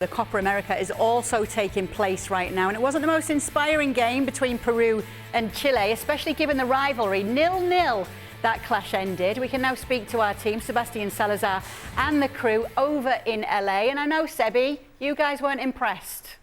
The Copa America is also taking place right now, and it wasn't the most inspiring game between Peru and Chile, especially given the rivalry. 0-0 that clash ended. We can now speak to our team, Sebastian, Salazar and the crew over in LA. And I know, Sebi, you guys weren't impressed.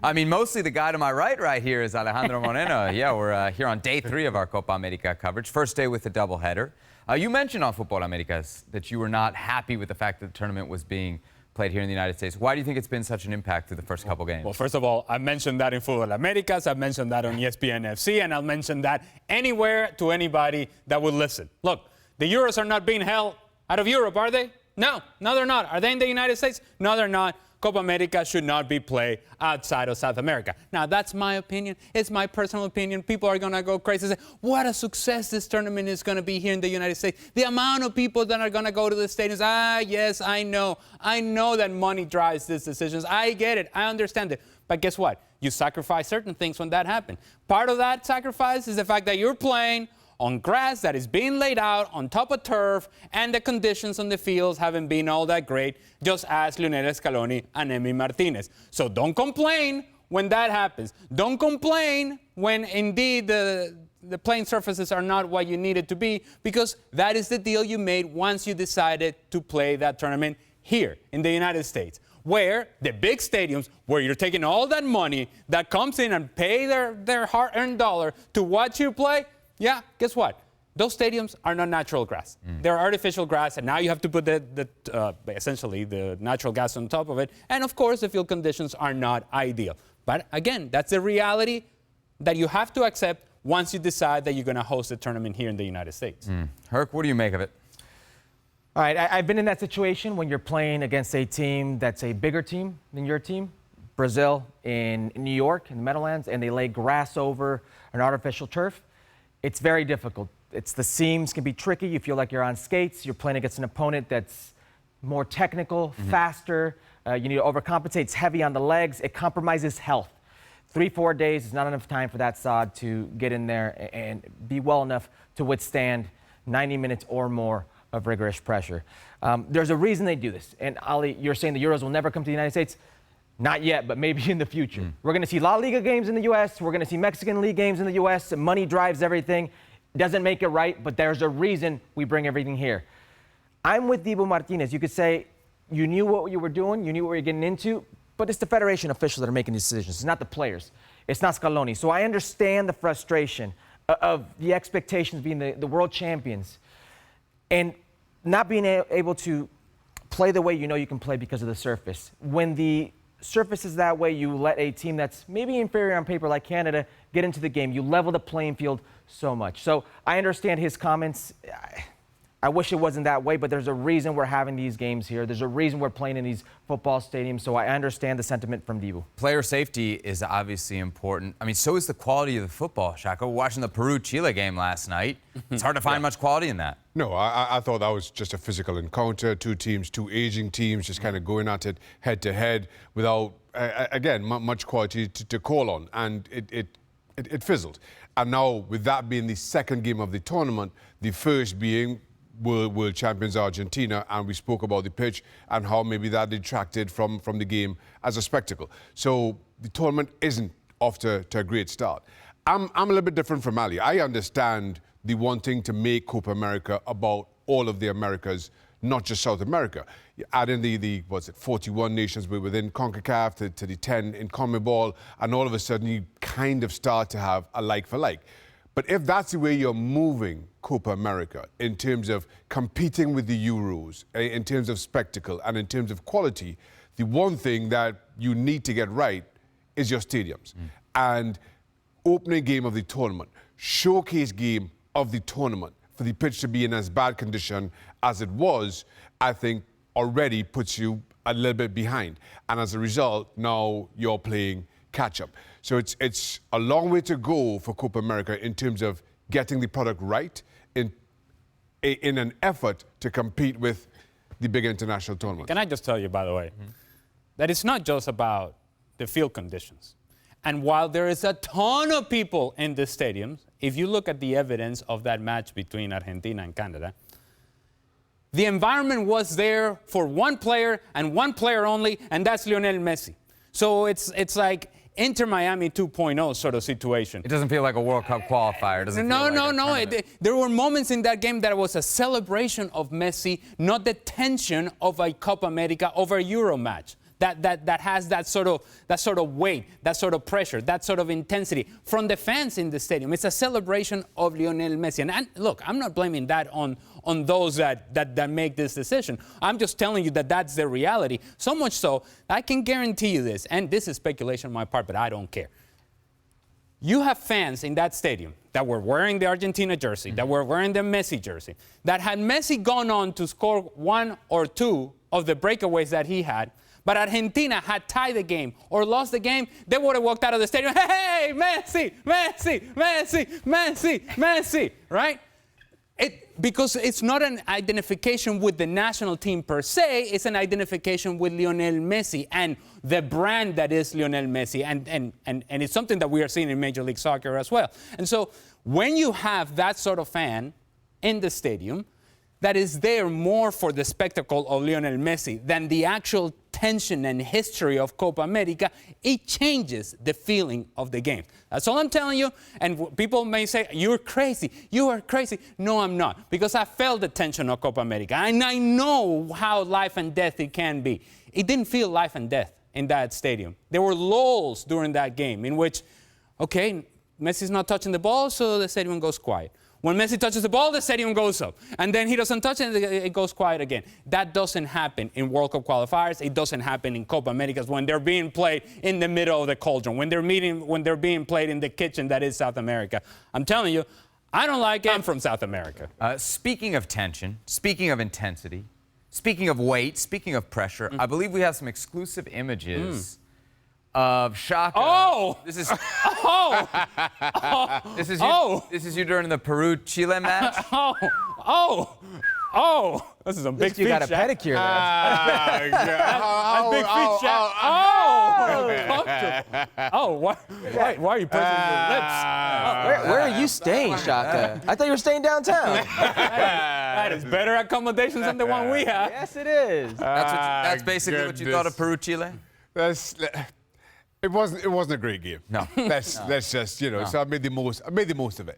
I mean, mostly the guy to my right here is Alejandro Moreno. Yeah, we're here on day 3 of our Copa America coverage. First day with the doubleheader. You mentioned on Football Americas that you were not happy with the fact that the tournament was being played here in the United States. Why do you think it's been such an impact through the first couple games? Well, first of all, I mentioned that in Football Americas, I've mentioned that on ESPN FC, and I'll mention that anywhere to anybody that will listen. Look, the Euros are not being held out of Europe, are they? No, they're not. Are they in the United States? No, they're not. Copa America should not be played outside of South America. Now, that's my opinion. It's my personal opinion. People are going to go crazy and say, what a success this tournament is going to be here in the United States. The amount of people that are going to go to the stadiums. Yes, I know. I know that money drives these decisions. I get it. I understand it. But guess what? You sacrifice certain things when that happens. Part of that sacrifice is the fact that you're playing on grass that is being laid out on top of turf, and the conditions on the fields haven't been all that great, just as Lionel Scaloni and Emi Martinez. So don't complain when that happens. Don't complain when indeed the playing surfaces are not what you need it to be, because that is the deal you made once you decided to play that tournament here in the United States, where the big stadiums, where you're taking all that money that comes in and pay their hard-earned dollar to watch you play. Yeah, guess what? Those stadiums are not natural grass. They're artificial grass, and now you have to put essentially the natural gas on top of it. And of course, the field conditions are not ideal. But again, that's the reality that you have to accept once you decide that you're going to host a tournament here in the United States. Herc, what do you make of it? All right, I've been in that situation when you're playing against a team that's a bigger team than your team. Brazil in New York, in the Meadowlands, and they lay grass over an artificial turf. It's very difficult. The seams can be tricky. You feel like you're on skates. You're playing against an opponent that's more technical, faster. You need to overcompensate. It's heavy on the legs. It compromises health. 3-4 days is not enough time for that sod to get in there and be well enough to withstand 90 minutes or more of rigorous pressure. There's a reason they do this. And Ali, you're saying the Euros will never come to the United States? Not yet, but maybe in the future. We're going to see La Liga games in the U.S. We're going to see Mexican League games in the U.S. Money drives everything. Doesn't make it right, but there's a reason we bring everything here. I'm with Dibu Martinez. You could say you knew what you were doing, you knew what you were getting into, but it's the federation officials that are making these decisions. It's not the players. It's not Scaloni. So I understand the frustration of the expectations being the world champions and not being able to play the way you know you can play because of the surface. When the surface is that way, you let a team that's maybe inferior on paper like Canada get into the game. You level the playing field so much. So I understand his comments. I wish it wasn't that way, but there's a reason we're having these games here. There's a reason we're playing in these football stadiums, so I understand the sentiment from Dibu. Player safety is obviously important. I mean, so is the quality of the football, Shaka. We're watching the Peru-Chile game last night. It's hard to find much quality in that. No, I thought that was just a physical encounter. Two teams, two aging teams, just kind of going at it head-to-head without, again, much quality to call on. And it fizzled. And now, with that being the second game of the tournament, the first being world champions Argentina, and we spoke about the pitch and how maybe that detracted from the game as a spectacle. So the tournament isn't off to a great start. I'm a little bit different from Ali. I understand the wanting to make Copa America about all of the Americas, not just South America. You add in the 41 nations within CONCACAF to the 10 in CONMEBOL, and all of a sudden you kind of start to have a like for like. But if that's the way you're moving Copa America in terms of competing with the Euros, in terms of spectacle and in terms of quality, the one thing that you need to get right is your stadiums. And opening game of the tournament, showcase game of the tournament, for the pitch to be in as bad condition as it was, I think already puts you a little bit behind. And as a result, now you're playing catch-up. So it's a long way to go for Copa America in terms of getting the product right in an effort to compete with the big international tournaments. Can I just tell you, by the way, that it's not just about the field conditions. And while there is a ton of people in the stadiums, if you look at the evidence of that match between Argentina and Canada, The environment was there for one player and one player only, and that's Lionel Messi. So it's like Inter Miami 2.0 sort of situation. It doesn't feel like a World Cup qualifier. Doesn't No. feel like There were moments in that game that it was a celebration of Messi, not the tension of a Copa America over a Euro match. That has that sort of weight, that sort of pressure, that sort of intensity from the fans in the stadium. It's a celebration of Lionel Messi. And look, I'm not blaming that on those that make this decision. I'm just telling you that that's the reality. So much so, I can guarantee you this, and this is speculation on my part, but I don't care. You have fans in that stadium that were wearing the Argentina jersey, that were wearing the Messi jersey, that had Messi gone on to score one or two of the breakaways that he had, but Argentina had tied the game or lost the game, they would have walked out of the stadium, hey, Messi, Messi, Messi, Messi, Messi, right? Because it's not an identification with the national team per se, it's an identification with Lionel Messi and the brand that is Lionel Messi. And it's something that we are seeing in Major League Soccer as well. And so when you have that sort of fan in the stadium that is there more for the spectacle of Lionel Messi than the actual tension and history of Copa America, it changes the feeling of the game. That's all I'm telling you. And people may say, you're crazy. You are crazy. No, I'm not. Because I felt the tension of Copa America. And I know how life and death it can be. It didn't feel life and death in that stadium. There were lulls during that game in which, okay, Messi's not touching the ball, so the stadium goes quiet. When Messi touches the ball, the stadium goes up. And then he doesn't touch it, it goes quiet again. That doesn't happen in World Cup qualifiers. It doesn't happen in Copa Americas when they're being played in the middle of the cauldron, when they're being played in the kitchen that is South America. I'm telling you, I don't like it. I'm from South America. Speaking of tension, speaking of intensity, speaking of weight, speaking of pressure, I believe we have some exclusive images of Shaka. Oh! This is Oh! This is you during the Peru-Chile match. Oh! This is a big feet. You got a pedicure there. That's big feet, Shaq. Oh! Why are you pressing your lips? Where are you staying, Shaka? I thought you were staying downtown. That is better accommodations than the one we have. Yes, it is. That's basically what you thought of Peru-Chile? It wasn't a great game. No. That's just, so I made the most of it.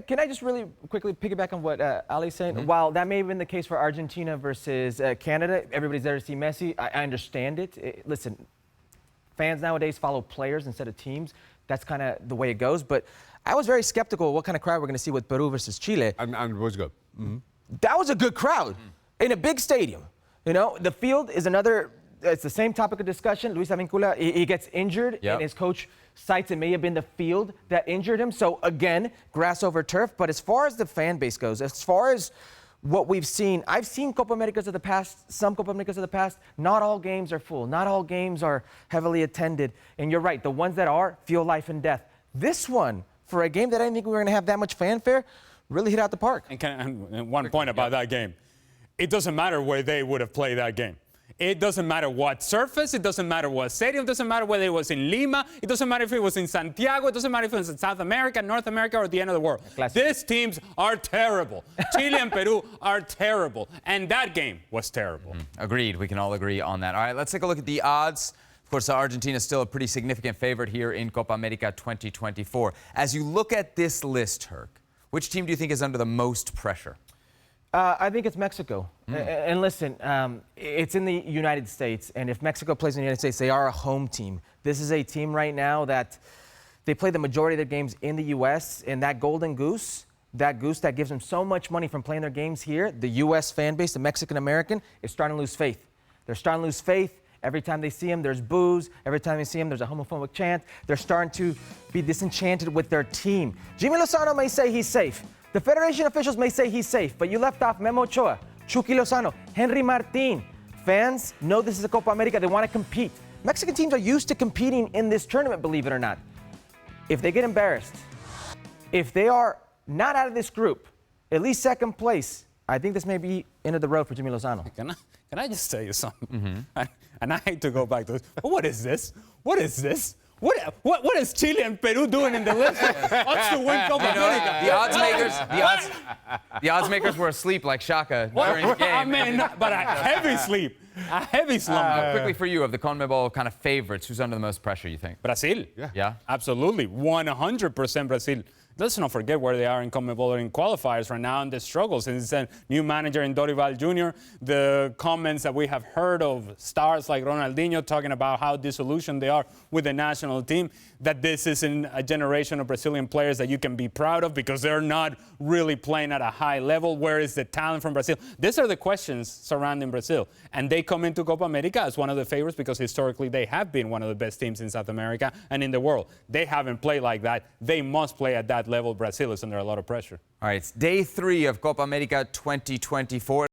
Can I just really quickly piggyback on what Ali's saying? While that may have been the case for Argentina versus Canada, everybody's there to see Messi. I understand it. Listen, fans nowadays follow players instead of teams. That's kind of the way it goes. But I was very skeptical of what kind of crowd we're going to see with Peru versus Chile. And it was good. Mm-hmm. That was a good crowd in a big stadium. The field is another. It's the same topic of discussion. Luis Avincula, he gets injured, and his coach cites it may have been the field that injured him. So, again, grass over turf. But as far as the fan base goes, as far as what we've seen, I've seen Copa Americas of the past, some Copa Americas of the past. Not all games are full. Not all games are heavily attended. And you're right, the ones that are feel life and death. This one, for a game that I didn't think we were going to have that much fanfare, really hit out the park. And one point about that game. It doesn't matter where they would have played that game. It doesn't matter what surface, it doesn't matter what stadium, it doesn't matter whether it was in Lima, it doesn't matter if it was in Santiago, it doesn't matter if it was in South America, North America, or the end of the world. These teams are terrible. Chile and Peru are terrible. And that game was terrible. Agreed. We can all agree on that. All right, let's take a look at the odds. Of course, Argentina is still a pretty significant favorite here in Copa America 2024. As you look at this list, Herc, which team do you think is under the most pressure? I think it's Mexico. And listen, it's in the United States, and if Mexico plays in the United States, they are a home team. This is a team right now that they play the majority of their games in the U.S., and that golden goose, that gives them so much money from playing their games here, the U.S. fan base, the Mexican-American, is starting to lose faith. They're starting to lose faith. Every time they see him, there's boos. Every time they see him, there's a homophobic chant. They're starting to be disenchanted with their team. Jimmy Lozano may say he's safe. The Federation officials may say he's safe, but you left off Memo Ochoa, Chucky Lozano, Henry Martin. Fans know this is a Copa America. They want to compete. Mexican teams are used to competing in this tournament, believe it or not. If they get embarrassed, if they are not out of this group, at least second place, I think this may be end of the road for Jimmy Lozano. Can I just tell you something? And I hate to go back to this, but what is this? What is this? What is Chile and Peru doing in the list? Odds to win Copa America. The odds makers were asleep like Shaka during the game. I mean, but a heavy sleep. A heavy slumber. Quickly for you, of the CONMEBOL kind of favorites, who's under the most pressure, you think? Brazil. Yeah? Absolutely. 100% Brazil. Let's not forget where they are in CONMEBOL in qualifiers right now and the struggles. Since a new manager in Dorival Jr., the comments that we have heard of stars like Ronaldinho talking about how disillusioned they are with the national team, that this isn't a generation of Brazilian players that you can be proud of because they're not really playing at a high level. Where is the talent from Brazil? These are the questions surrounding Brazil. And they come into Copa America as one of the favorites because historically they have been one of the best teams in South America and in the world. They haven't played like that. They must play at that level. Brazil is under a lot of pressure. All right, it's day 3 of Copa America 2024.